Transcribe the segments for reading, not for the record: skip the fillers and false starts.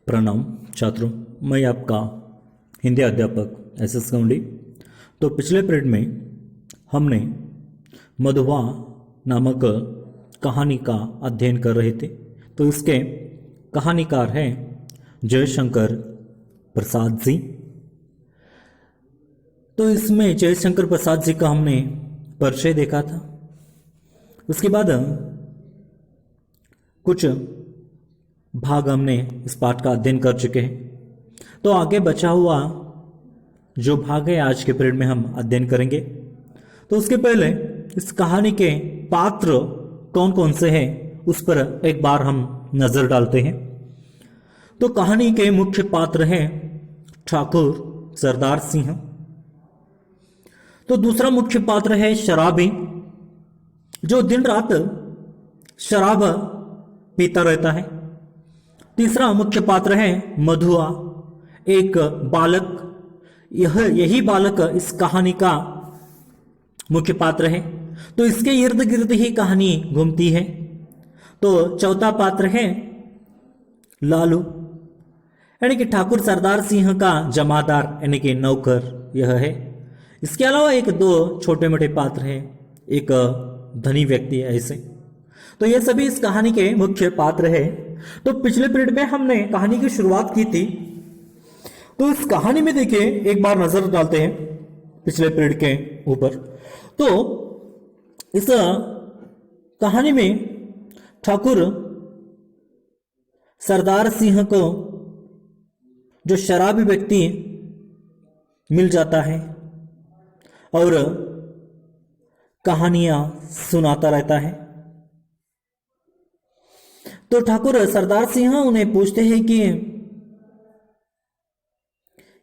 प्रणाम छात्रों, मैं आपका हिंदी अध्यापक SS गौंडी। तो पिछले पीरियड में हमने मधुआ नामक कहानी का अध्ययन कर रहे थे। तो इसके कहानीकार हैं जयशंकर प्रसाद जी। तो इसमें जयशंकर प्रसाद जी का हमने परिचय देखा था। उसके बाद कुछ भाग हमने इस पाठ का अध्ययन कर चुके हैं। तो आगे बचा हुआ जो भाग है आज के पीरियड में हम अध्ययन करेंगे। तो उसके पहले इस कहानी के पात्र कौन कौन से हैं उस पर एक बार हम नजर डालते हैं। तो कहानी के मुख्य पात्र हैं ठाकुर सरदार सिंह। तो दूसरा मुख्य पात्र है शराबी, जो दिन रात शराब पीता रहता है। तीसरा मुख्य पात्र है मधुआ, एक बालक। यही बालक इस कहानी का मुख्य पात्र है। तो इसके इर्द गिर्द ही कहानी घूमती है। तो चौथा पात्र है लालू, यानी कि ठाकुर सरदार सिंह का जमादार यानी कि नौकर यह है। इसके अलावा एक दो छोटे मोटे पात्र हैं, एक धनी व्यक्ति है ऐसे। तो ये सभी इस कहानी के मुख्य पात्र है। तो पिछले पीरियड में हमने कहानी की शुरुआत की थी। तो इस कहानी में देखिए एक बार नजर डालते हैं पिछले पीरियड के ऊपर। तो इस कहानी में ठाकुर सरदार सिंह को जो शराबी व्यक्ति मिल जाता है और कहानियां सुनाता रहता है। तो ठाकुर सरदार सिंह उन्हें पूछते हैं कि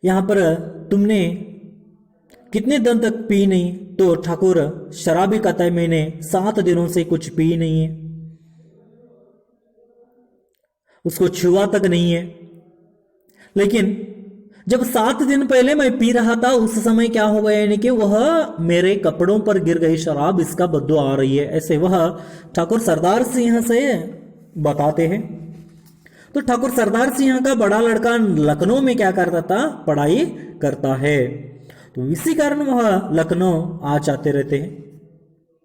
यहां पर तुमने कितने दिन तक पी नहीं। तो ठाकुर शराबी कहता है मैंने 7 दिनों से कुछ पी नहीं है, उसको छुआ तक नहीं है। लेकिन जब 7 दिन पहले मैं पी रहा था उस समय क्या हो गया, यानी कि वह मेरे कपड़ों पर गिर गई शराब, इसका बदबू आ रही है, ऐसे वह ठाकुर सरदार सिंह से बताते हैं। तो ठाकुर सरदार सिंह का बड़ा लड़का लखनऊ में क्या करता था, पढ़ाई करता है। तो इसी कारण वह लखनऊ आ जाते रहते हैं।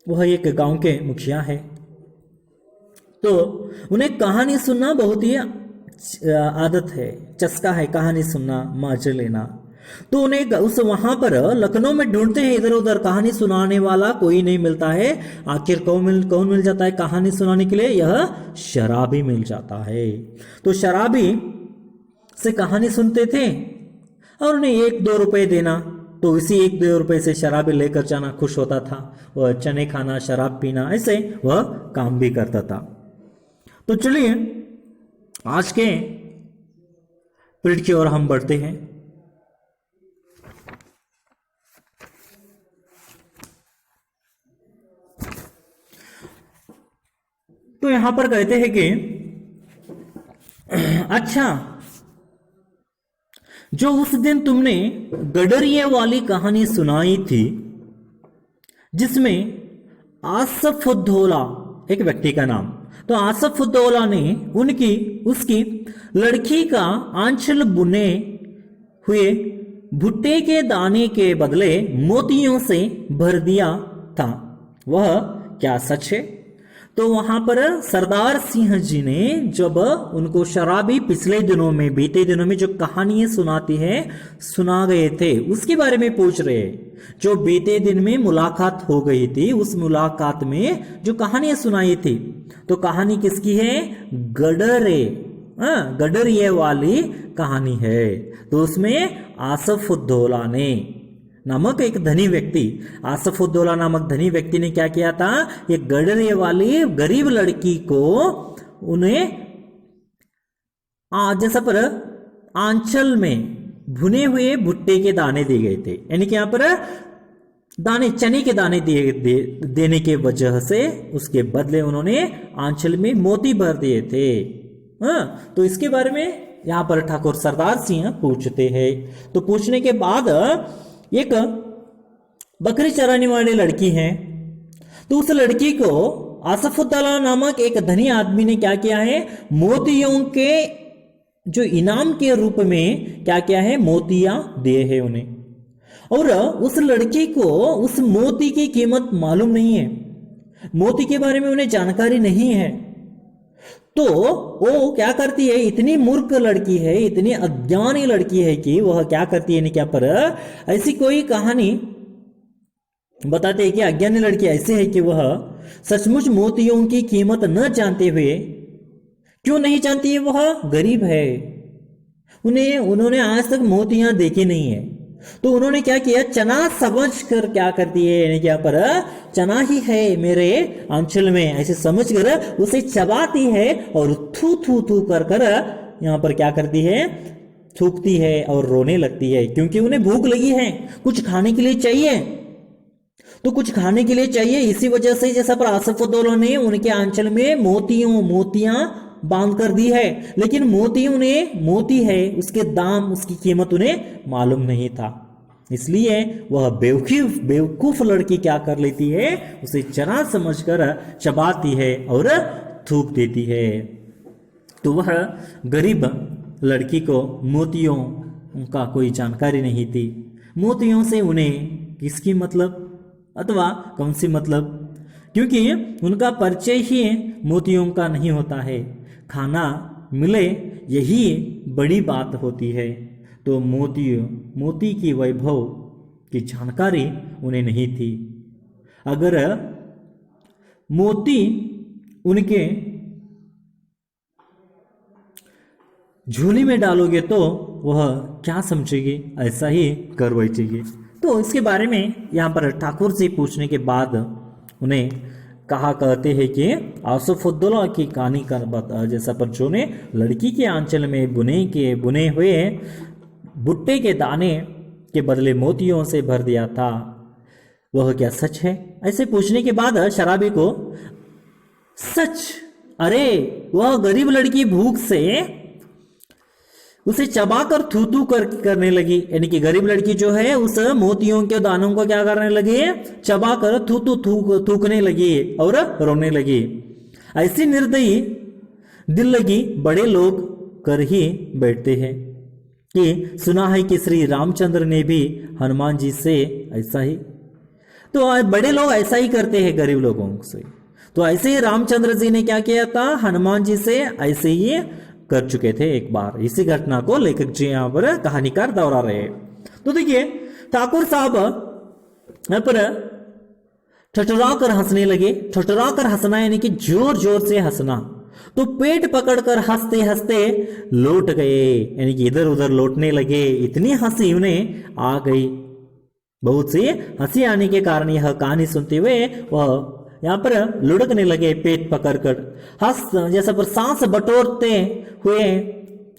वह एक गांव के मुखिया है। तो उन्हें कहानी सुनना बहुत ही आदत है, चस्का है कहानी सुनना, मजे लेना। तो उन्हें उस वहां पर लखनऊ में ढूंढते हैं, इधर उधर कहानी सुनाने वाला कोई नहीं मिलता है। आखिर कौन मिल जाता है कहानी सुनाने के लिए, यह शराबी मिल जाता है। तो शराबी से कहानी सुनते थे और उन्हें 1-2 रुपए देना। तो इसी 1-2 रुपए से शराबी लेकर जाना, खुश होता था। वह चने खाना, शराब पीना, ऐसे वह काम भी करता था। तो चलिए आज के पीरियड की ओर हम बढ़ते हैं। तो यहां पर कहते हैं कि अच्छा, जो उस दिन तुमने गडरिये वाली कहानी सुनाई थी जिसमें आसफुद्दौला एक व्यक्ति का नाम, तो आसफुद्दौला ने उसकी लड़की का आंचल बुने हुए भुट्टे के दाने के बदले मोतियों से भर दिया था, वह क्या सच है? तो वहां पर सरदार सिंह जी ने जब उनको शराबी पिछले दिनों में, बीते दिनों में जो कहानियां सुना गए थे उसके बारे में पूछ रहे हैं। जो बीते दिन में मुलाकात हो गई थी, उस मुलाकात में जो कहानियां सुनाई थी, तो कहानी किसकी है? गडरिये वाली कहानी है। तो उसमें आसफुद्दौला ने नामक एक धनी व्यक्ति, आसफुद्दौला नामक धनी व्यक्ति ने क्या किया था, ये गडरिये वाली गरीब लड़की को उन्हें जैसा पर आंचल में भुने हुए भुट्टे के दाने दिए गए थे, यानी कि यहां पर दाने, चने के दाने देने के वजह से उसके बदले उन्होंने आंचल में मोती भर दिए थे। तो इसके बारे में यहां पर ठाकुर सरदार सिंह पूछते हैं। तो पूछने के बाद एक बकरी चराने वाली लड़की है। तो उस लड़की को आसफुद्दौला नामक एक धनी आदमी ने क्या किया है, मोतियों के जो इनाम के रूप में क्या क्या है, मोतियां दिए हैं उन्हें। और उस लड़के को उस मोती की कीमत मालूम नहीं है, मोती के बारे में उन्हें जानकारी नहीं है। तो वो क्या करती है, इतनी मूर्ख लड़की है, इतनी अज्ञानी लड़की है कि वह क्या करती है, क्या पर ऐसी कोई कहानी बताते हैं कि अज्ञानी लड़की ऐसे है कि वह सचमुच मोतियों की कीमत न जानते हुए, क्यों नहीं जानती है, वह गरीब है, उन्होंने आज तक मोतियां देखी नहीं है। तो उन्होंने क्या किया, चना समझ कर क्या करती है, यानी क्या पर चना ही है मेरे अंचल में, ऐसे समझ कर उसे चबाती है और थू थू थू कर कर यहाँ पर क्या करती है, थूकती है और रोने लगती है, क्योंकि उन्हें भूख लगी है, कुछ खाने के लिए चाहिए। तो कुछ खाने के लिए चाहिए, इसी वजह से जैसा पर आसफउद्दौला ने उनके आंचल में मोतियां बांध कर दी है, लेकिन मोती है, उसके दाम, उसकी कीमत उन्हें मालूम नहीं था। इसलिए वह बेवकूफ लड़की क्या कर लेती है, उसे चना समझकर चबाती है और थूक देती है। तो वह गरीब लड़की को मोतियों का कोई जानकारी नहीं थी, मोतियों से उन्हें किसकी मतलब अथवा कौन सी मतलब, क्योंकि उनका परिचय ही मोतियों का नहीं होता है, खाना मिले यही बड़ी बात होती है। तो मोती की वैभव की जानकारी उन्हें नहीं थी। अगर मोती उनके झोली में डालोगे तो वह क्या समझेगी, ऐसा ही कर बैठेगी। तो इसके बारे में यहाँ पर ठाकुर से पूछने के बाद उन्हें कहते हैं कि आसफउद्दौला की कहानी का बता, जैसा पर जो ने लड़की के आंचल में बुने हुए भुट्टे के दाने के बदले मोतियों से भर दिया था, वह क्या सच है? ऐसे पूछने के बाद शराबी को सच, अरे वह गरीब लड़की भूख से उसे चबाकर थू करने लगी, यानी कि गरीब लड़की जो है उस मोतियों के दानों को क्या करने लगी, चबाकर थूकने लगी और रोने लगी। ऐसी निर्दयी दिल लगी बड़े लोग कर ही बैठते हैं कि सुना है कि श्री रामचंद्र ने भी हनुमान जी से ऐसा ही, तो बड़े लोग ऐसा ही करते हैं गरीब लोगों से। तो ऐसे ही रामचंद्र जी ने क्या किया था, हनुमान जी से ऐसे ही कर चुके थे एक बार। इसी घटना को लेखक जी यहाँ पर कहानीकार दोहरा रहे हैं। तो देखिए ठाकुर साहब यहाँ पर ठठरा कर हंसने लगे। ठठरा कर हंसना यानी कि जोर जोर से हंसना। तो पेट पकड़कर हंसते हंसते लौट गए, यानी कि इधर उधर लौटने लगे। इतनी हंसी उन्हें आ गई, बहुत सी हंसी आने के कारण यह कहानी सुनते हुए वह यहाँ पर लुढ़कने लगे पेट पकड़कर, हंस जैसा पर सांस बटोरते हुए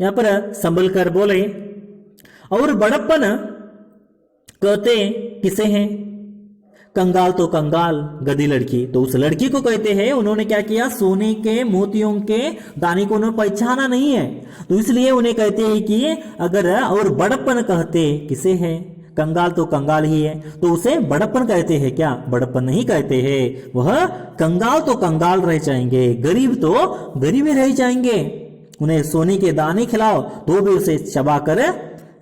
यहाँ पर संभल कर बोले, और बड़प्पन कहते किसे हैं? कंगाल तो कंगाल, गधी लड़की। तो उस लड़की को कहते हैं। उन्होंने क्या किया, सोने के मोतियों के दाने को उन्होंने पहचाना नहीं है, तो इसलिए उन्हें कहते हैं कि अगर, और बड़प्पन कहते किसे है? कंगाल तो कंगाल ही है, तो उसे बड़प्पन कहते हैं क्या? बड़प्पन नहीं कहते हैं। वह कंगाल तो कंगाल रह जाएंगे, गरीब तो गरीब ही रह जाएंगे। उन्हें सोने के दाने खिलाओ तो भी उसे चबा कर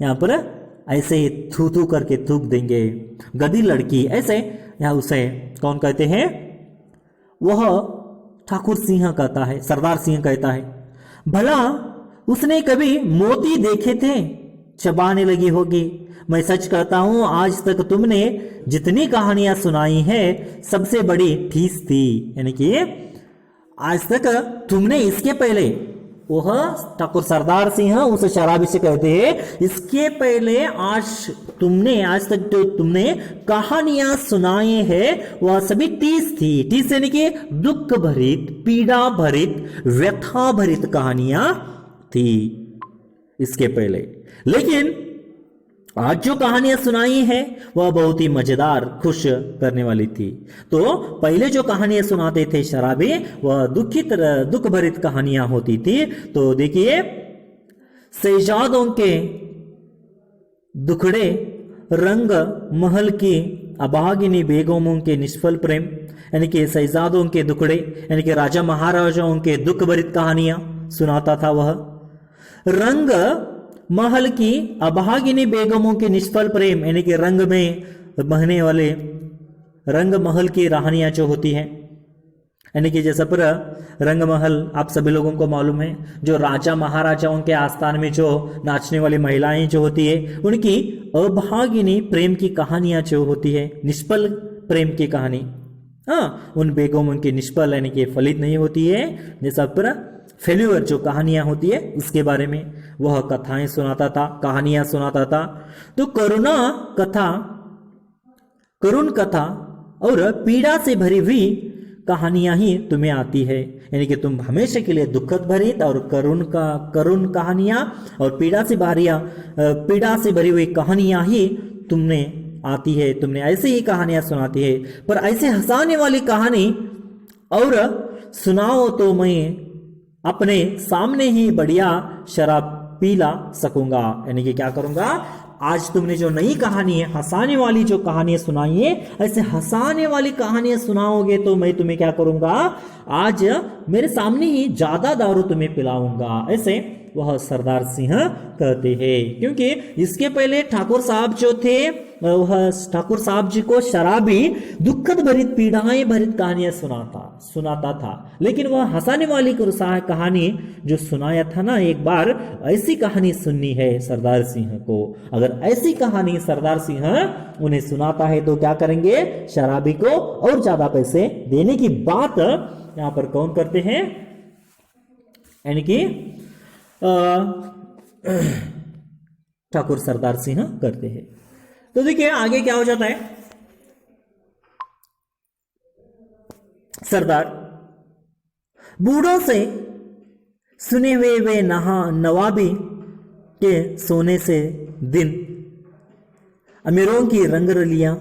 यहाँ पर ऐसे ही थू थू करके थूक देंगे। गधी लड़की, ऐसे यहाँ उसे कौन कहते हैं? वह ठाकुर सिंह कहता है, सरदार सिंह कहता है। भला उसने कभी मोती देखे थे? चबाने लगी होगी। मैं सच कहता हूं, आज तक तुमने जितनी कहानियां सुनाई है सबसे बड़ी ठीस थी। यानी कि आज तक तुमने, इसके पहले, वह ठाकुर सरदार सिंह उस शराबी से कहते हैं, इसके पहले आज तक जो तुमने कहानियां सुनाए हैं वह सभी ठीस थी। ठीस यानी कि दुख भरित, पीड़ा भरित, व्यथा भरित कहानियां थी इसके पहले। लेकिन आज जो कहानियां सुनाई है वह बहुत ही मजेदार, खुश करने वाली थी। तो पहले जो कहानियां सुनाते थे शराबी, वह दुख भरित कहानियां होती थी। तो देखिए, शहजादों के दुखड़े रंग महल की अभागिनी बेगमों के निष्फल प्रेम, यानी कि शहजादों के दुखड़े, यानी कि राजा महाराजाओं के दुख भरित कहानियां सुनाता था वह। रंग महल की अभागिनी बेगमों के निष्फल प्रेम, यानी कि रंग में बहने वाले रंग महल की रानियां जो होती हैं, यानी कि जैसा पर रंग महल आप सभी लोगों को मालूम है, जो राजा महाराजाओं के आस्थान में जो नाचने वाली महिलाएं जो होती है, उनकी अभागिनी प्रेम की कहानियां जो होती है, निष्फल प्रेम की कहानी, हाँ, उन बेगमों की निष्फल यानी कि फलित नहीं होती है, जैसा पर फेल्यूअर जो कहानियां होती है उसके बारे में वह कथाएं सुनाता था, कहानियां सुनाता था। तो करुण कथा और पीड़ा से भरी हुई कहानियां ही तुम्हें आती है, यानी कि तुम हमेशा के लिए दुखद भरित और करुण कहानियां और पीड़ा से भरी हुई कहानियां ही तुमने आती है, तुमने ऐसे ही कहानियां सुनाती है। पर ऐसे हंसाने वाली कहानी और सुनाओ तो मैं अपने सामने ही बढ़िया शराब पी ला सकूंगा, यानी कि क्या करूंगा, आज तुमने जो नई कहानी है, हंसाने वाली जो कहानियां सुनाई है, ऐसे हंसाने वाली कहानियां सुनाओगे तो मैं तुम्हें क्या करूंगा, आज मेरे सामने ही ज्यादा दारू तुम्हें पिलाऊंगा, ऐसे वह सरदार सिंह कहते हैं। क्योंकि इसके पहले ठाकुर साहब जो थे, वह ठाकुर साहब जी को शराबी दुखद भरित पीड़ाएं भरित कहानियां सुनाता था, लेकिन वह हंसाने वाली कहानी जो सुनाया था ना, एक बार ऐसी कहानी सुननी है सरदार सिंह को। अगर ऐसी कहानी सरदार सिंह उन्हें सुनाता है तो क्या करेंगे, शराबी को और ज्यादा पैसे देने की बात यहां पर कौन करते हैं, यानी कि ठाकुर सरदार सिंह करते हैं। तो देखिए आगे क्या हो जाता है, सरदार बूढ़ों से सुने हुए वे नवाबी के सोने से दिन, अमीरों की रंगरलियां,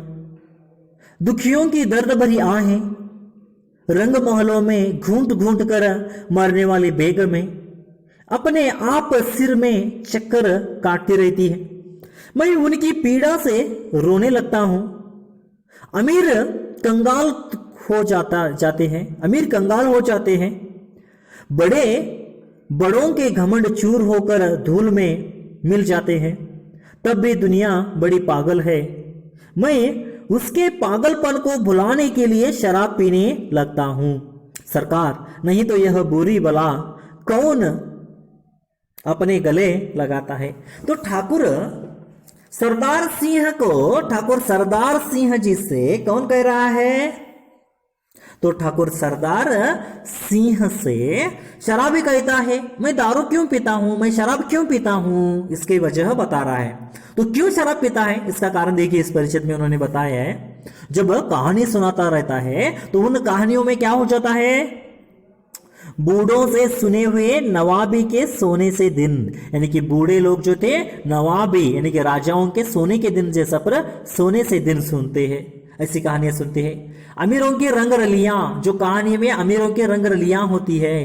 दुखियों की दर्द भरी आहें, रंग महलों में घूंट घूंट कर मरने वाली बेगमें अपने आप सिर में चक्कर काटती रहती है। मैं उनकी पीड़ा से रोने लगता हूं। अमीर कंगाल हो जाते हैं, बड़ों के घमंड चूर होकर धूल में मिल जाते हैं। तब भी दुनिया बड़ी पागल है। मैं उसके पागलपन को भुलाने के लिए शराब पीने लगता हूं सरकार, नहीं तो यह बुरी बला कौन अपने गले लगाता है। तो ठाकुर सरदार सिंह जी से कौन कह रहा है, तो ठाकुर सरदार सिंह से शराबी कहता है, मैं दारू क्यों पीता हूं, मैं शराब क्यों पीता हूं, इसकी वजह बता रहा है। तो क्यों शराब पीता है, इसका कारण देखिए इस परिचित में उन्होंने बताया है। जब कहानी सुनाता रहता है तो उन कहानियों में क्या हो जाता है, बूढ़ों से सुने हुए नवाबी के सोने से दिन, यानी कि बूढ़े लोग जो थे नवाबी यानी कि राजाओं के सोने के दिन जैसा पर सोने से दिन सुनते हैं, ऐसी कहानियां सुनते हैं। अमीरों की रंगरलियां, जो कहानी में अमीरों की रंगरलियां होती है।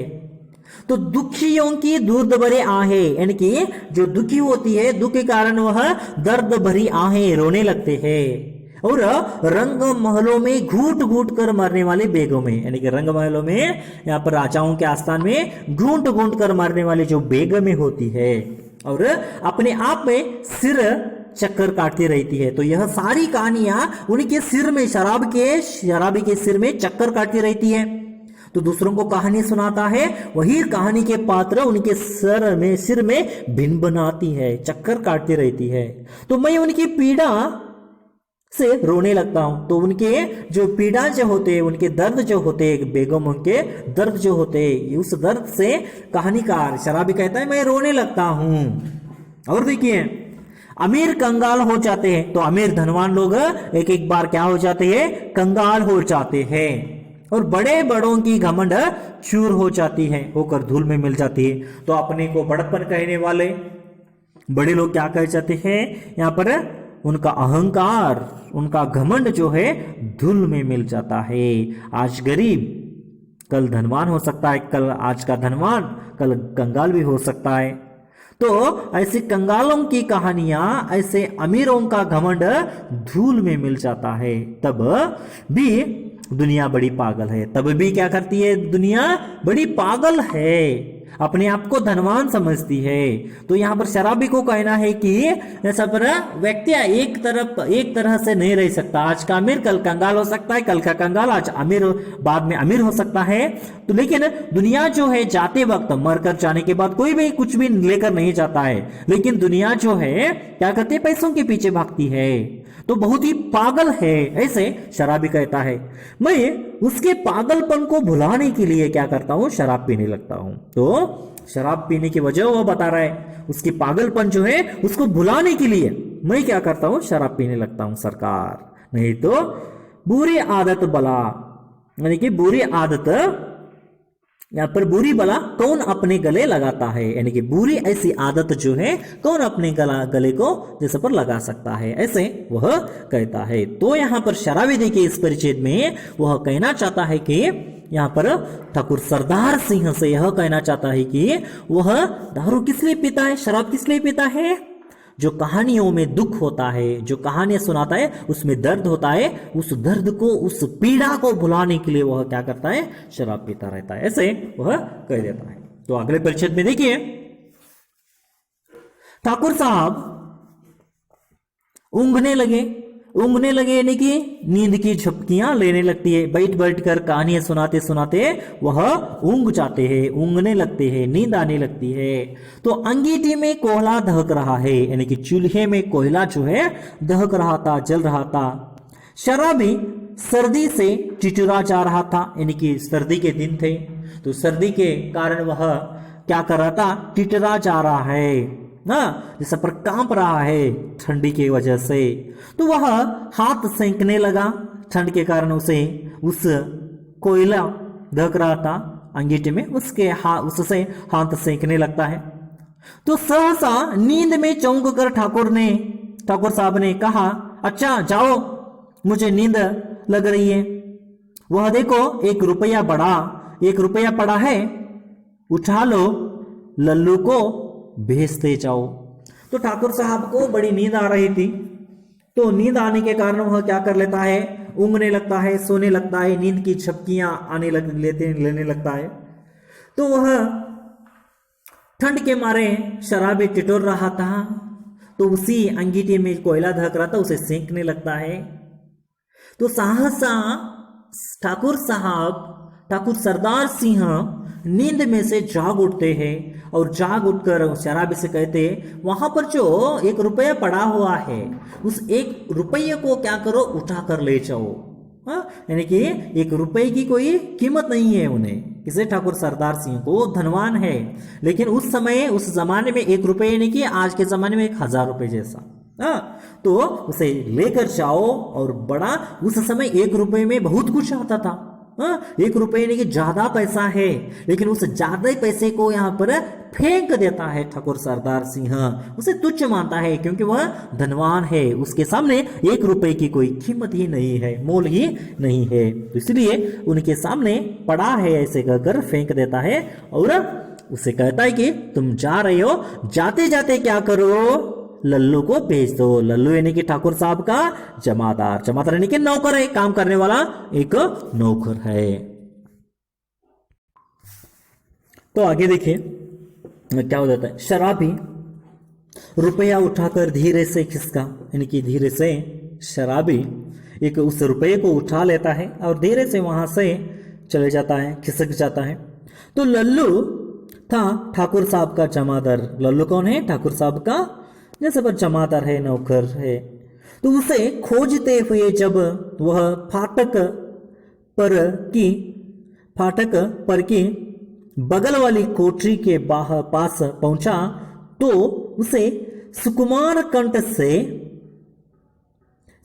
तो दुखियों की दर्द भरी आहें, यानी कि जो दुखी होती है, दुख के कारण वह दर्द भरी आहें रोने लगते हैं। और रंग महलों में घूट घूट कर मरने वाले बेगमें, यानी कि रंग महलों में यहाँ पर राजाओं के आस्थान में घूट घूट कर मरने वाली जो बेगमें होती है और अपने आप में सिर चक्कर काटती रहती है। तो यह सारी कहानियां उनके सिर में शराबी के सिर में चक्कर काटती रहती है। तो दूसरों को कहानी सुनाता है, वही कहानी के पात्र उनके सिर में भिन बनाती है, चक्कर काटती रहती है। तो मैं उनकी पीड़ा से रोने लगता हूं। तो उनके जो पीड़ा जो होते हैं, उनके दर्द जो होते हैं, बेगमों के दर्द जो होते हैं, उस दर्द से कहानीकार शराबी कहता है मैं रोने लगता हूं। और देखिए अमीर कंगाल हो जाते हैं, तो अमीर धनवान लोग एक एक बार क्या हो जाते हैं, कंगाल हो जाते हैं। और बड़े बड़ों की घमंड चूर हो जाती है, होकर धूल में मिल जाती है। तो अपने को बड़प्पन कहने वाले बड़े लोग क्या कह जाते हैं, यहाँ पर उनका अहंकार, उनका घमंड जो है धूल में मिल जाता है। आज गरीब कल धनवान हो सकता है, कल आज का धनवान कल कंगाल भी हो सकता है। तो ऐसे कंगालों की कहानियां, ऐसे अमीरों का घमंड धूल में मिल जाता है। तब भी दुनिया बड़ी पागल है, तब भी क्या करती है, दुनिया बड़ी पागल है। अपने आप को धनवान समझती है। तो यहाँ पर शराबी को कहना है कि सब व्यक्ति एक तरह से नहीं रह सकता। आज का अमीर कल कंगाल हो सकता है, कल का कंगाल आज अमीर बाद में अमीर हो सकता है। तो लेकिन दुनिया जो है जाते वक्त, मरकर जाने के बाद कोई भी कुछ भी लेकर नहीं जाता है, लेकिन दुनिया जो है क्या करती है, पैसों के पीछे भागती है। तो बहुत ही पागल है, ऐसे शराबी कहता है। मैं उसके पागलपन को भुलाने के लिए क्या करता हूं, शराब पीने लगता हूं। तो शराब पीने की वजह वो बता रहा है, उसकी पागलपन जो है उसको भुलाने के लिए मैं क्या करता हूं, शराब पीने लगता हूं सरकार। नहीं तो बुरी आदत बला, यानी कि बुरी आदत, यहां पर बुरी बला कौन अपने गले लगाता है, यानी कि बुरी ऐसी आदत जो है कौन अपने गले को जैसे पर लगा सकता है, ऐसे वह कहता है। तो यहां पर शराबी देखिए इस परिच्छेद में वह कहना चाहता है कि यहां पर ठाकुर सरदार सिंह से यह कहना चाहता है कि वह दारू किस लिए पीता है, शराब किस लिए पीता है। जो कहानियों में दुख होता है, जो कहानियां सुनाता है उसमें दर्द होता है, उस दर्द को, उस पीड़ा को भुलाने के लिए वह क्या करता है, शराब पीता रहता है, ऐसे वह कह देता है। तो अगले परिच्छेद में देखिए, ठाकुर साहब ऊँघने लगे यानी कि नींद की झपकियां लेने लगती है। बैठ बैठ कर कहानियां सुनाते सुनाते वह ऊँघ जाते हैं, ऊँघने लगते हैं, नींद आने लगती है। तो अंगीठी में कोयला दहक रहा है, यानी कि चूल्हे में कोयला जो है दहक रहा था, जल रहा था। शराबी सर्दी से टिटरा जा रहा था, यानी कि सर्दी के दिन थे, तो सर्दी के कारण वह क्या कर रहा था, टिटरा जा रहा है ना, जैसे पर कांप रहा है ठंडी की वजह से। तो वह हाथ सेंकने लगा, ठंड के कारण उसे उस कोयला दहक रहा था अंगीठी में, उससे हाथ सेंकने लगता है। तो सहसा नींद में चौंक कर ठाकुर साहब ने कहा, अच्छा जाओ, मुझे नींद लग रही है। वह देखो 1 रुपया पड़ा है, उठा लो, लल्लू को भेजते जाओ। तो ठाकुर साहब को बड़ी नींद आ रही थी, तो नींद आने के कारण वह क्या कर लेता है, ऊँघने लगता है, सोने लगता है, नींद की झपकियां लेने लगता है। तो वह ठंड के मारे शराबी टिटोर रहा था, तो उसी अंगीठी में कोयला धक रहा था, उसे सेंकने लगता है। तो सहसा ठाकुर सरदार सिंह नींद में से जाग उठते हैं और जाग उठकर शराबी से कहते हैं, वहां पर जो 1 रुपया पड़ा हुआ है, उस 1 रुपये को क्या करो, उठा कर ले जाओ। यानी कि 1 रुपये की कोई कीमत नहीं है उन्हें, किसे, ठाकुर सरदार सिंह को, धनवान है। लेकिन उस समय, उस जमाने में 1 रुपये यानी कि आज के जमाने में 1000 रुपये जैसा, तो उसे लेकर जाओ। और बड़ा, उस समय 1 रुपये में बहुत कुछ आता था। 1 रुपये यानी कि ज्यादा पैसा है, लेकिन उस ज्यादा पैसे को यहाँ पर फेंक देता है ठाकुर सरदार सिंह, उसे तुच्छ मानता है, क्योंकि वह धनवान है, उसके सामने 1 रुपये की कोई कीमत ही नहीं है, मोल ही नहीं है। तो इसलिए उनके सामने पड़ा है ऐसे कहकर फेंक देता है और उसे कहता है कि तुम जा रहे हो, जाते जाते क्या करो, लल्लू को भेज दो। लल्लू यानी कि ठाकुर साहब का जमादार यानी कि नौकर है, काम करने वाला एक नौकर है। तो आगे देखिए क्या हो जाता है, शराबी रुपया उठाकर धीरे से खिसका, यानी कि धीरे से शराबी एक उस रुपये को उठा लेता है और धीरे से वहां से चले जाता है, खिसक जाता है। तो लल्लू था ठाकुर साहब का जमादार। लल्लू कौन है, ठाकुर साहब का जैसे पर जमादार है, नौकर है। तो उसे खोजते हुए जब वह फाटक पर की बगल वाली कोठरी के पास पहुंचा, तो उसे सुकुमार कंठ से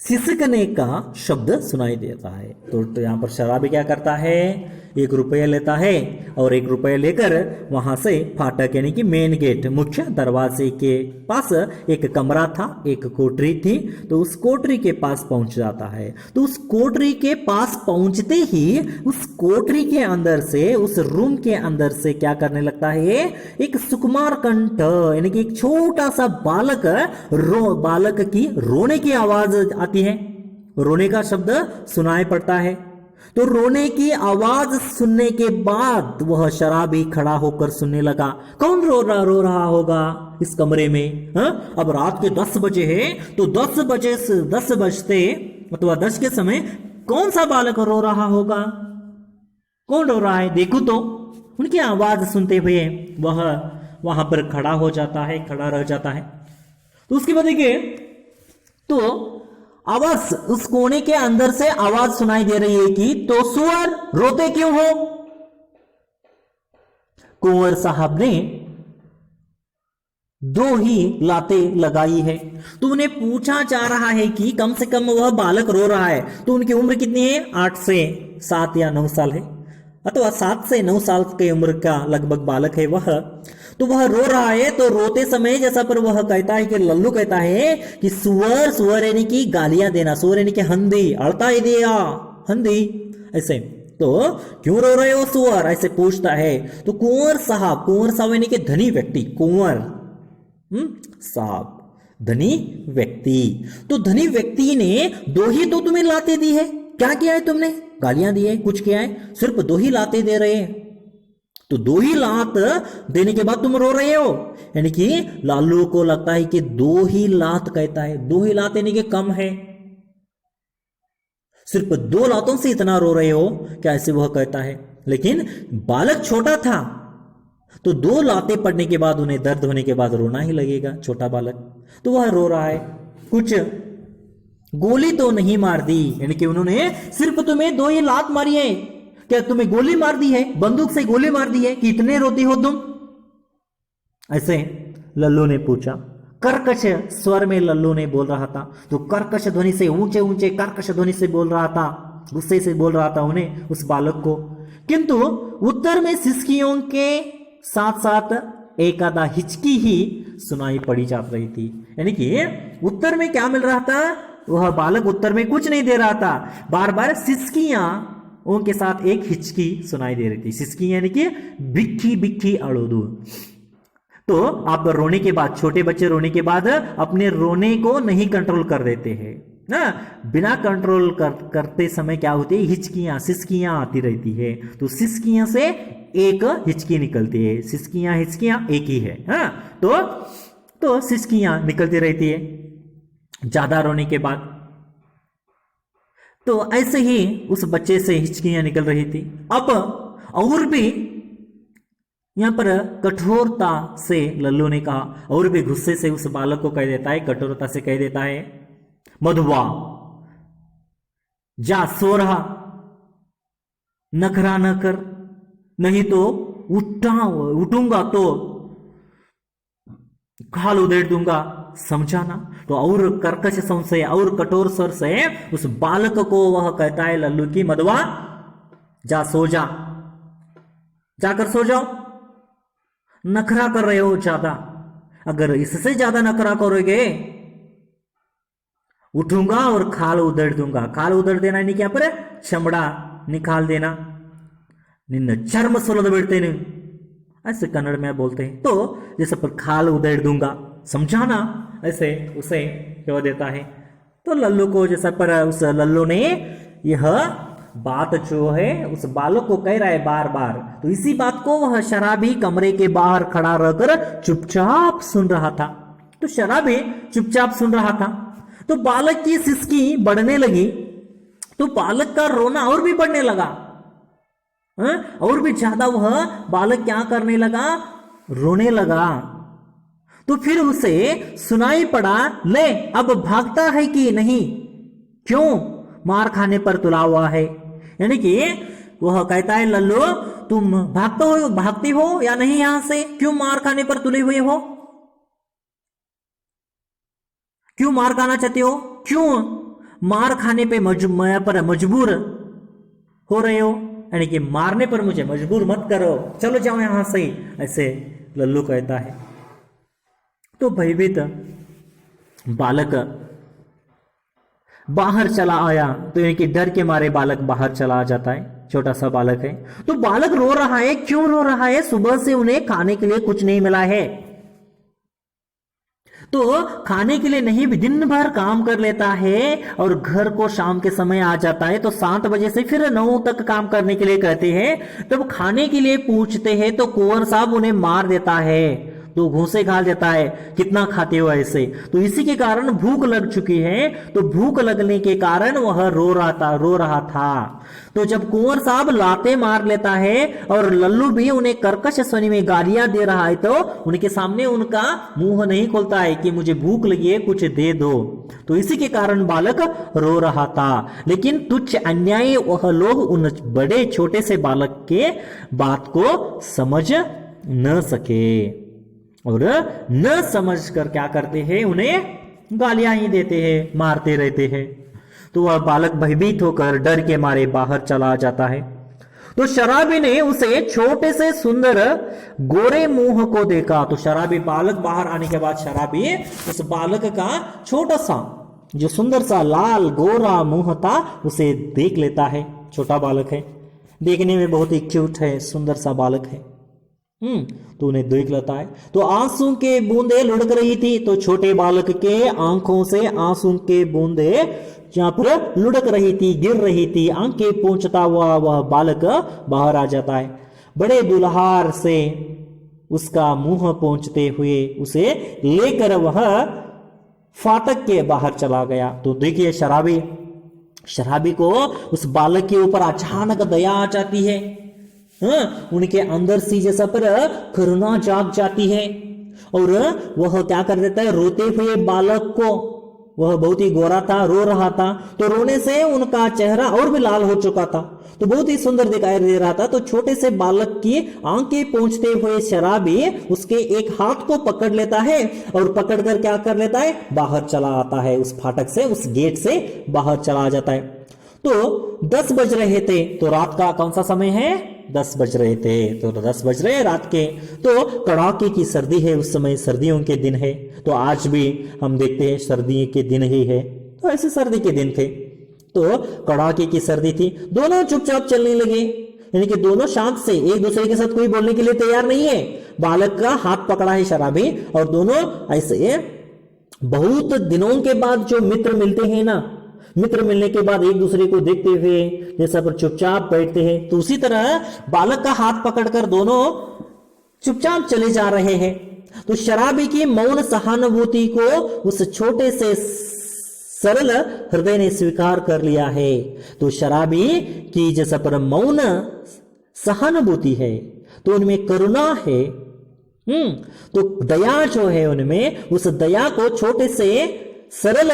सिसकने का शब्द सुनाई देता है। तो यहाँ पर शराबी क्या करता है, 1 रुपया लेता है और 1 रुपया लेकर वहां से फाटक यानी कि मेन गेट, मुख्य दरवाजे के पास एक कमरा था, एक कोठरी थी, तो उस कोठरी के पास पहुंच जाता है। तो उस कोठरी के पास पहुंचते ही उस कोठरी के अंदर से, उस रूम के अंदर से क्या करने लगता है, एक सुकुमार कंठ यानी कि एक छोटा सा बालक की रोने की आवाज आती है, रोने का शब्द सुनाई पड़ता है। तो रोने की आवाज सुनने के बाद वह शराबी खड़ा होकर सुनने लगा। कौन रो रहा होगा इस कमरे में? अब रात के 10 बजे है, तो 10 बजे से 10 बजते अथवा 10 के समय कौन सा बालक रो रहा होगा? कौन रो रहा है? देखो तो। उनकी आवाज सुनते हुए वह वहां पर खड़ा हो जाता है, खड़ा रह जाता है। तो उसके बाद देखिए, तो आवाज उस कोने के अंदर से आवाज सुनाई दे रही है कि तो सुअर रोते क्यों हो? कुंवर साहब ने 2 ही लातें लगाई है। तो उन्हें पूछा जा रहा है कि कम से कम वह बालक रो रहा है, तो उनकी उम्र कितनी है? 8 से 7 या 9 साल है, अथवा 7 से 9 साल की उम्र का लगभग बालक है वह। तो वह रो रहा है, तो रोते समय जैसा पर वह कहता है कि लल्लू कहता है कि सुअर, सुअर यानी कि गालियां देना, सुअर यानी कि हंदी, अड़ता ही दिया हंदी, ऐसे। तो क्यों रो रहे हो सुअर, ऐसे पूछता है। तो कुंवर साहब यानी कि धनी व्यक्ति, कुंवर साहब धनी व्यक्ति, तो धनी व्यक्ति ने 2 ही तो तुम्हें लाते दी है, क्या किया है तुमने? गालियां दी है, कुछ किया है? सिर्फ 2 ही लाते दे रहे हैं, तो 2 ही लात देने के बाद तुम रो रहे हो। यानी कि लालू को लगता है कि 2 ही लात कहता है, 2 ही लात यानी कि कम है, सिर्फ 2 लातों से इतना रो रहे हो क्या, ऐसे वह कहता है। लेकिन बालक छोटा था, तो 2 लातें पड़ने के बाद, उन्हें दर्द होने के बाद रोना ही लगेगा, छोटा बालक। तो वह रो रहा है। कुछ गोली तो नहीं मार दी, यानी कि उन्होंने सिर्फ तुम्हें 2 ही लात मारी है, क्या तुम्हें गोली मार दी है, बंदूक से गोली मार दी है कि इतने रोती हो तुम? ऐसे लल्लू ने पूछा। कर्कश स्वर में लल्लू ने बोल रहा था, तो कर्कश ध्वनि से, ऊंचे ऊंचे कर्कश ध्वनि से बोल रहा था, गुस्से से बोल रहा था उन्हें, उस बालक को। किंतु उत्तर में सिसकियों के साथ साथ एक आधा हिचकी ही सुनाई पड़ी जा रही थी। यानी कि उत्तर में क्या मिल रहा था? वह बालक उत्तर में कुछ नहीं दे रहा था, बार बार सिसकियां उनके साथ एक हिचकी सुनाई दे रही थी। सिसकी यानी कि बिक्खी बिक्खी अड़ोदू। तो आप रोने के बाद, छोटे बच्चे रोने के बाद अपने रोने को नहीं कंट्रोल कर देते हैं ना, बिना कंट्रोल करते समय क्या होती है? हिचकियां, सिसकियां आती रहती है। तो सिसकियां से एक हिचकी निकलती है, सिसकियां हिचकियां एक ही है, हाँ? तो सिसकियां निकलती रहती है ज्यादा रोने के बाद। तो ऐसे ही उस बच्चे से हिचकियां निकल रही थी। अब और भी यहां पर कठोरता से लल्लू ने कहा, और भी गुस्से से उस बालक को कह देता है, कठोरता से कह देता है, मधुआ जा सो रहा, नखरा न कर, नहीं तो उठूंगा तो खाल उधेड़ दूंगा, समझा ना? तो और कर्कश से और कठोर स्वर से उस बालक को वह कहता है लल्लू की, मधुआ जा सो जा, जाकर सो जाओ, नखरा कर रहे हो ज्यादा, अगर इससे ज्यादा नखरा करोगे उठूंगा और खाल उधेड़ दूंगा। खाल उधेड़ देना नहीं, क्या पर चमड़ा निकाल देना, निन्न चर्म सुलद बिड़ते नहीं, ऐसे कन्नड़ में बोलते हैं। तो जैसे पर खाल उधेड़ दूंगा, समझाना, ऐसे उसे कह देता है। तो लल्लू को जैसा पर उस लल्लू ने यह बात जो है उस बालक को कह रहा है बार बार, तो इसी बात को वह शराबी कमरे के बाहर खड़ा रहकर चुपचाप सुन रहा था। तो शराबी चुपचाप सुन रहा था। तो बालक की सिसकी बढ़ने लगी, तो बालक का रोना और भी बढ़ने लगा, और भी ज्यादा वह बालक क्या करने लगा? रोने लगा। तो फिर उसे सुनाई पड़ा, ले अब भागता है कि नहीं, क्यों मार खाने पर तुला हुआ है? यानी कि वह कहता है, लल्लू तुम भागते हो या नहीं यहां से, क्यों मार खाने पर तुले हुए हो, क्यों मार खाना चाहते हो, क्यों मार खाने पे मजबूर हो रहे हो, यानी कि मारने पर मुझे मजबूर मत करो, चलो जाओ यहां से, ऐसे लल्लू कहता है। तो भयभीत बालक बाहर चला आया, तो यानी कि डर के मारे बालक बाहर चला आ जाता है, छोटा सा बालक है। तो बालक रो रहा है, क्यों रो रहा है? सुबह से उन्हें खाने के लिए कुछ नहीं मिला है। तो खाने के लिए नहीं भी दिन भर काम कर लेता है और घर को शाम के समय आ जाता है, तो 7 बजे से फिर 9 तक काम करने के लिए कहते हैं। तब खाने के लिए पूछते हैं तो कुंवर साहब उन्हें मार देता है, तो घूंसे घाल देता है, कितना खाते हो ऐसे। तो इसी के कारण भूख लग चुकी है, तो भूख लगने के कारण वह रो रहा था। तो जब कुंवर साहब लाते मार लेता है और लल्लू भी उन्हें कर्कश स्वनी में गालियां दे रहा है, तो उनके सामने उनका मुंह नहीं खोलता है कि मुझे भूख लगी है, कुछ दे दो। तो इसी के कारण बालक रो रहा था। लेकिन तुच्छ अन्यायी वह लोग उन बड़े छोटे से बालक के बात को समझ न सके और न समझ कर क्या करते हैं, उन्हें गालियां ही देते हैं, मारते रहते हैं। तो वह बालक भयभीत होकर डर के मारे बाहर चला जाता है। तो शराबी ने उसे छोटे से सुंदर गोरे मुंह को देखा। तो शराबी बालक बाहर आने के बाद शराबी उस बालक का छोटा सा जो सुंदर सा लाल गोरा मुंह था उसे देख लेता है। छोटा बालक है, देखने में बहुत ही क्यूट है, सुंदर सा बालक है। तो उन्हें देख लेता है। तो आंसू के बूंदे लुढ़क रही थी। तो छोटे बालक के आंखों से आंसू के बूंदे जहां पर लुढ़क रही थी, गिर रही थी, आंखें पोंछता हुआ वह बालक बाहर आ जाता है। बड़े दुल्हार से उसका मुंह पोंछते हुए उसे लेकर वह फाटक के बाहर चला गया। तो देखिए शराबी को उस बालक के ऊपर अचानक दया आ जाती है। उनके अंदर सी जैसा पर करुणा जाग जाती है और वह क्या कर देता है, रोते हुए बालक को, वह बहुत ही गोरा था, रो रहा था, तो रोने से उनका चेहरा और भी लाल हो चुका था, तो बहुत ही सुंदर दिखाई दे रहा था। तो छोटे से बालक की आंखें पोंछते हुए शराबी उसके एक हाथ को पकड़ लेता है और पकड़कर क्या कर लेता है, बाहर चला आता है, उस फाटक से, उस गेट से बाहर चला जाता है। तो 10 बज रहे थे। तो रात का कौन सा समय है, 10 बज रहे थे। तो 10 बज रहे रात के। तो कड़ाके की सर्दी है, उस समय सर्दियों के दिन है। तो आज भी हम देखते हैं सर्दी के दिन ही है, तो ऐसे सर्दी के दिन थे। तो कड़ाके की सर्दी थी, दोनों चुपचाप चलने लगे, यानी कि दोनों शांत से, एक दूसरे के साथ कोई बोलने के लिए तैयार नहीं है। बालक का हाथ पकड़ा है शराबी और दोनों ऐसे बहुत दिनों के बाद जो मित्र मिलते हैं ना, मित्र मिलने के बाद एक दूसरे को देखते हुए जैसा पर चुपचाप बैठते हैं, तो उसी तरह बालक का हाथ पकड़कर दोनों चुपचाप चले जा रहे हैं। तो शराबी की मौन सहानुभूति को उस छोटे से सरल हृदय ने स्वीकार कर लिया है। तो शराबी की जैसा पर मौन सहानुभूति है, तो उनमें करुणा है। तो दया जो है उनमें, उस दया को छोटे से सरल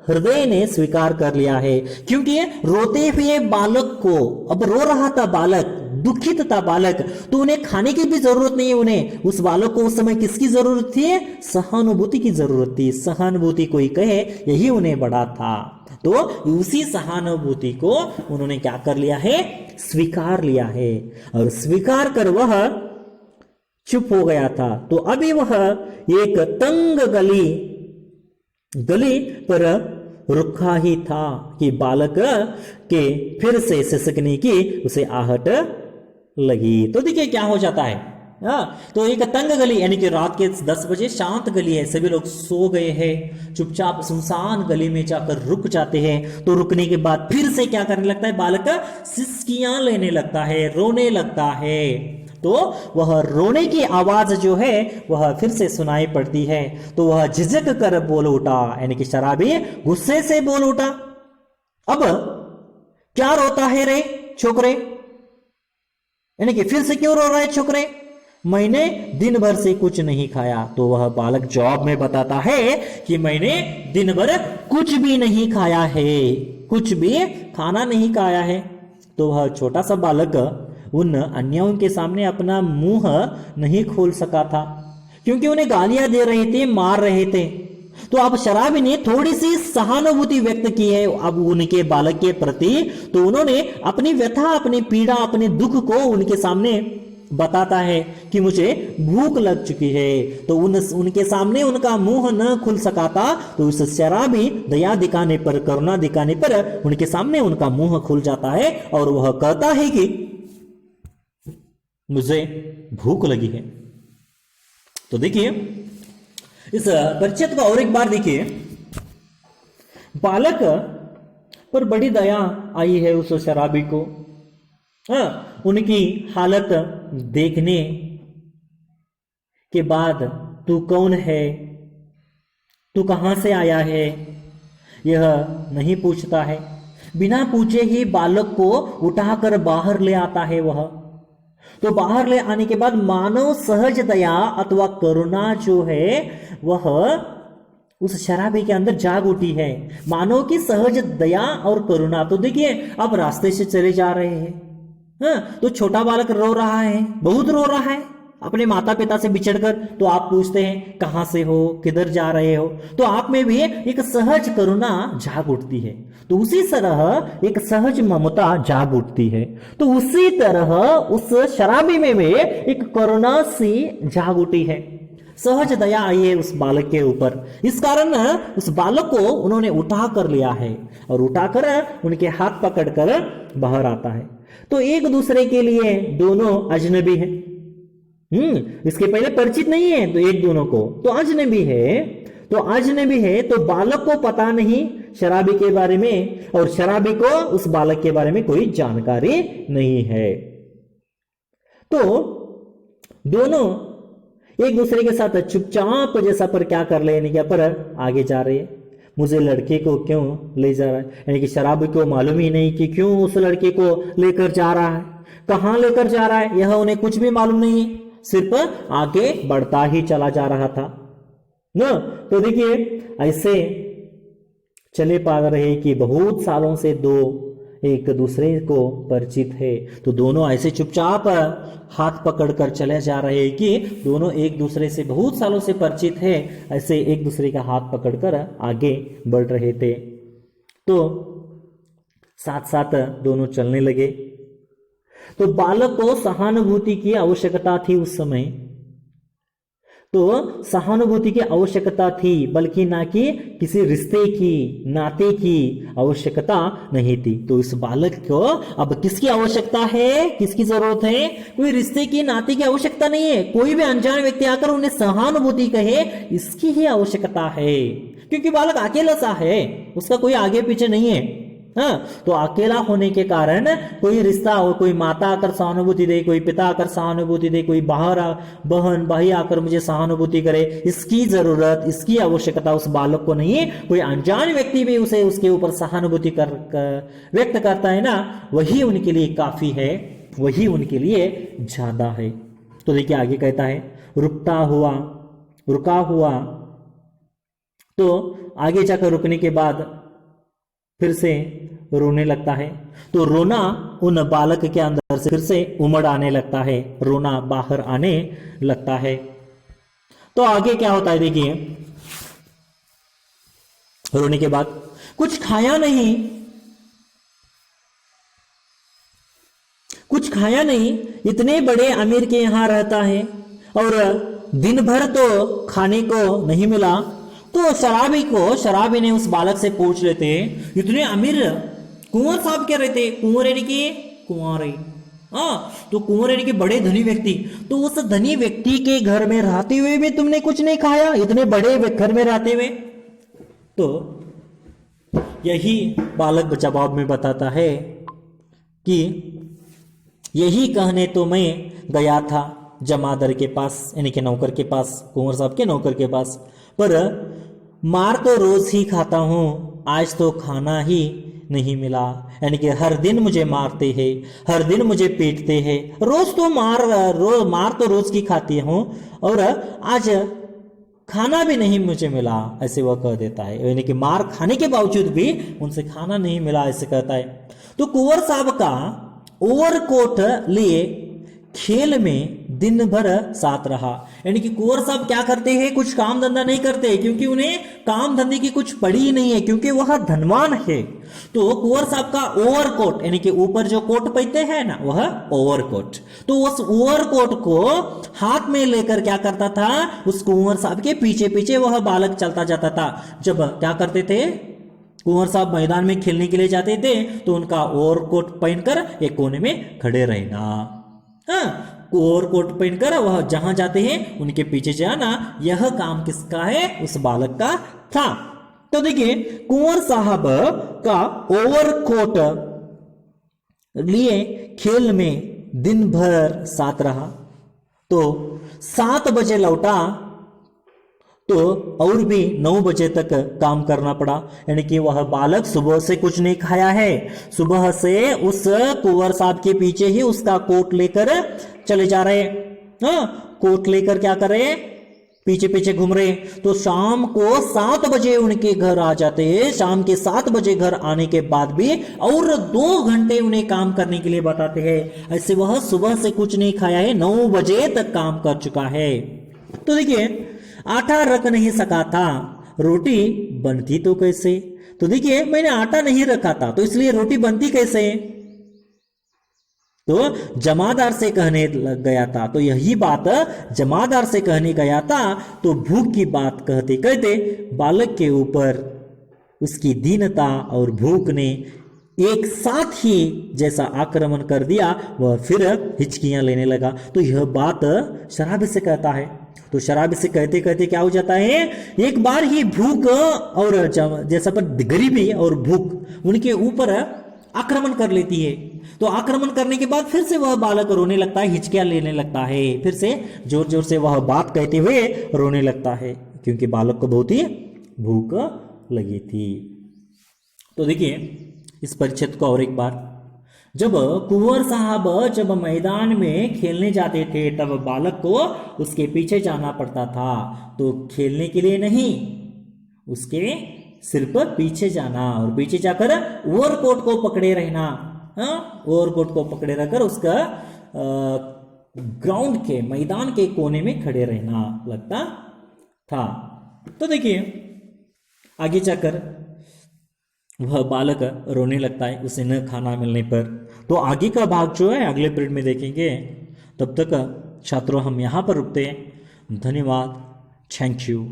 हृदय ने स्वीकार कर लिया है। क्योंकि रोते हुए बालक को, अब रो रहा था बालक, दुखित था बालक, तो उन्हें खाने की भी जरूरत नहीं है। उन्हें, उस बालक को उस समय किसकी जरूरत थी, सहानुभूति की जरूरत थी। सहानुभूति कोई कहे यही उन्हें बड़ा था। तो उसी सहानुभूति को उन्होंने क्या कर लिया है, स्वीकार लिया है, और स्वीकार कर वह चुप हो गया था। तो अभी वह एक तंग गली पर रुका ही था कि बालक के फिर से सिसकने की उसे आहट लगी। तो देखिए क्या हो जाता है। तो एक तंग गली, यानी कि रात के 10 बजे शांत गली है, सभी लोग सो गए हैं, चुपचाप सुनसान गली में जाकर रुक जाते हैं। तो रुकने के बाद फिर से क्या करने लगता है, बालक सिसकियां लेने लगता है, रोने लगता है। तो वह रोने की आवाज जो है वह फिर से सुनाई पड़ती है। तो वह झिझक कर बोल उठा, यानी कि शराबी गुस्से से बोल उठा, अब क्या रोता है रे छोकरे, यानी कि फिर से क्यों रो रहा है छोकरे, मैंने दिन भर से कुछ नहीं खाया। तो वह बालक जवाब में बताता है कि मैंने दिन भर कुछ भी नहीं खाया है, कुछ भी खाना नहीं खाया है। तो वह छोटा सा बालक उन अन्यों के सामने अपना मुंह नहीं खोल सका था, क्योंकि उन्हें गालियां दे रहे थे, मार रहे थे। तो अब शराबी ने थोड़ी सी सहानुभूति व्यक्त की है अब उनके बालक के प्रति। तो उन्होंने अपनी व्यथा, अपनी पीड़ा, अपने दुख को उनके सामने बताता है कि मुझे भूख लग चुकी है। तो उनके सामने उनका मुंह न खुल सका था। तो उस शराबी दया दिखाने पर, करुणा दिखाने पर उनके सामने उनका मुंह खुल जाता है और वह कहता है कि मुझे भूख लगी है। तो देखिए इस परिचित को और एक बार देखिए। बालक पर बड़ी दया आई है उस शराबी को। उनकी हालत देखने के बाद, तू कौन है, तू कहां से आया है, यह नहीं पूछता है। बिना पूछे ही बालक को उठाकर बाहर ले आता है वह। तो बाहर ले आने के बाद मानव सहज दया अथवा करुणा जो है वह उस शराबी के अंदर जाग उठी है। मानव की सहज दया और करुणा। तो देखिए, आप रास्ते से चले जा रहे हैं, तो छोटा बालक रो रहा है, बहुत रो रहा है अपने माता पिता से बिछड़कर। तो आप पूछते हैं कहां से हो, किधर जा रहे हो, तो आप में भी एक सहज करुणा जाग उठती है। तो उसी तरह एक सहज ममता जाग उठती है। तो उसी तरह उस शराबी में भी एक करुणा सी जाग उठी है, सहज दया आई है उस बालक के ऊपर। इस कारण उस बालक को उन्होंने उठा कर लिया है और उठाकर उनके हाथ पकड़कर बाहर आता है। तो एक दूसरे के लिए दोनों अजनबी हैं। इसके पहले परिचित नहीं है, तो एक दोनों को तो अजनबी है। तो बालक को पता नहीं शराबी के बारे में, और शराबी को उस बालक के बारे में कोई जानकारी नहीं है। तो दोनों एक दूसरे के साथ चुपचाप जैसा पर क्या कर ले, क्या पर आगे जा रहे हैं। मुझे लड़के को क्यों ले जा रहा है, यानी कि शराबी को मालूम ही नहीं कि क्यों उस लड़के को लेकर जा रहा है, कहां लेकर जा रहा है, यह उन्हें कुछ भी मालूम नहीं है, सिर्फ आगे बढ़ता ही चला जा रहा था ना। तो देखिए, ऐसे चले पा रहे कि बहुत सालों से दो एक दूसरे को परिचित है। तो दोनों ऐसे चुपचाप हाथ पकड़कर चले जा रहे हैं कि दोनों एक दूसरे से बहुत सालों से परिचित है, ऐसे एक दूसरे का हाथ पकड़कर आगे बढ़ रहे थे। तो साथ साथ दोनों चलने लगे। तो बालक को सहानुभूति की आवश्यकता थी उस समय। तो सहानुभूति की आवश्यकता थी, बल्कि ना कि किसी रिश्ते की, नाते की आवश्यकता नहीं थी। तो इस बालक को अब किसकी आवश्यकता है, किसकी जरूरत है? कोई रिश्ते की, नाते की आवश्यकता नहीं है। कोई भी अनजान व्यक्ति आकर उन्हें सहानुभूति कहे, इसकी ही आवश्यकता है, क्योंकि बालक अकेला सा है, उसका कोई आगे पीछे नहीं है। तो अकेला होने के कारण कोई रिश्ता हो, कोई माता आकर सहानुभूति दे, कोई पिता आकर सहानुभूति दे, कोई बहन भाई आकर मुझे सहानुभूति करे, इसकी जरूरत, इसकी आवश्यकता उस बालक को नहीं है। कोई अनजान व्यक्ति भी उसे उसके ऊपर सहानुभूति व्यक्त करता है ना, वही उनके लिए काफी है, वही उनके लिए ज्यादा है। तो देखिए आगे कहता है, रुका हुआ। तो आगे जाकर रुकने के बाद फिर से रोने लगता है। तो रोना उन बालक के अंदर से फिर से उमड़ आने लगता है, रोना बाहर आने लगता है। तो आगे क्या होता है देखिए, रोने के बाद कुछ खाया नहीं, इतने बड़े अमीर के यहां रहता है और दिन भर तो खाने को नहीं मिला। तो शराबी ने उस बालक से पूछ लेते, इतने अमीर कुंवर साहब क्या रहते, कुंवर यानी कि कुंवारे, तो कुंवर यानी कि बड़े धनी व्यक्ति। तो उस धनी व्यक्ति के घर में रहते हुए भी तुमने कुछ नहीं खाया, इतने बड़े घर में रहते हुए। तो यही बालक जवाब में बताता है कि यही कहने तो मैं गया था जमादार के पास, यानी कि नौकर के पास, कुंवर साहब के नौकर के पास, पर मार तो रोज ही खाता हूं, आज तो खाना ही नहीं मिला। यानी कि हर दिन मुझे मारते हैं, हर दिन मुझे पीटते हैं, रोज तो मार तो रोज की खाती हूं और आज खाना भी नहीं मुझे मिला, ऐसे वह कह देता है। यानी कि मार खाने के बावजूद भी उनसे खाना नहीं मिला, ऐसे कहता है। तो कुंवर साहब का ओवरकोट लिए खेल में दिन भर साथ रहा। यानी कि कुंवर साहब क्या करते हैं, कुछ काम धंधा नहीं करते, क्योंकि उन्हें काम धंधे की कुछ पड़ी ही नहीं है, क्योंकि वह धनवान है। तो कुंवर साहब का ओवरकोट, यानी कि ऊपर जो कोट पहनते हैं ना, वह ओवरकोट। तो उस ओवरकोट को हाथ में लेकर क्या करता था, उस कुंवर साहब के पीछे पीछे वह बालक चलता जाता था। जब क्या करते थे, कुंवर साहब मैदान में खेलने के लिए जाते थे, तो उनका ओवरकोट पहनकर एक कोने में खड़े रहना। ओवरकोट पहनकर वह जहां जाते हैं उनके पीछे जाना, यह काम किसका है? उस बालक का था। तो देखिए कुंवर साहब का ओवरकोट लिए खेल में दिन भर साथ रहा, तो 7 बजे लौटा तो और भी 9 बजे तक काम करना पड़ा। यानी कि वह बालक सुबह से कुछ नहीं खाया है, सुबह से उस कुंवर साहब के पीछे ही उसका कोट लेकर चले जा रहे। हाँ, कोट लेकर क्या कर रहे? पीछे पीछे घूम रहे। तो शाम को 7 बजे उनके घर आ जाते हैं। शाम के 7 बजे घर आने के बाद भी और 2 घंटे उन्हें काम करने के लिए बताते हैं। ऐसे वह सुबह से कुछ नहीं खाया है, 9 बजे तक काम कर चुका है। तो देखिए आटा रख नहीं सका था, रोटी बनती तो कैसे? तो देखिए मैंने आटा नहीं रखा था तो इसलिए रोटी बनती कैसे? तो जमादार से कहने लग गया था। तो यही बात जमादार से कहने गया था। तो भूख की बात कहते कहते बालक के ऊपर उसकी दीनता और भूख ने एक साथ ही जैसा आक्रमण कर दिया, वह फिर हिचकियां लेने लगा। तो यह बात शराबी से कहता है। तो शराबी से कहते कहते क्या हो जाता है, एक बार ही भूख और जैसा पर गरीबी और भूख उनके ऊपर आक्रमण कर लेती है। तो आक्रमण करने के बाद फिर से वह बालक रोने लगता है, हिचकियां लेने लगता है, फिर से जोर जोर से वह बात कहते हुए रोने लगता है, क्योंकि बालक को बहुत ही भूख लगी थी। तो देखिए इस परिच्छेद को और एक बार, जब कुंवर साहब जब मैदान में खेलने जाते थे तब बालक को उसके पीछे जाना पड़ता था। तो खेलने के लिए नहीं, उसके सिर्फ पीछे जाना और पीछे जाकर ओवरकोट को पकड़े रहना। हाँ, ओवरकोट को पकड़े रहकर उसका ग्राउंड के मैदान के कोने में खड़े रहना लगता था। तो देखिए आगे जाकर वह बालक रोने लगता है उसे न खाना मिलने पर। तो आगे का भाग जो है अगले पीरियड में देखेंगे। तब तक छात्रों हम यहाँ पर रुकते हैं। धन्यवाद, थैंक यू।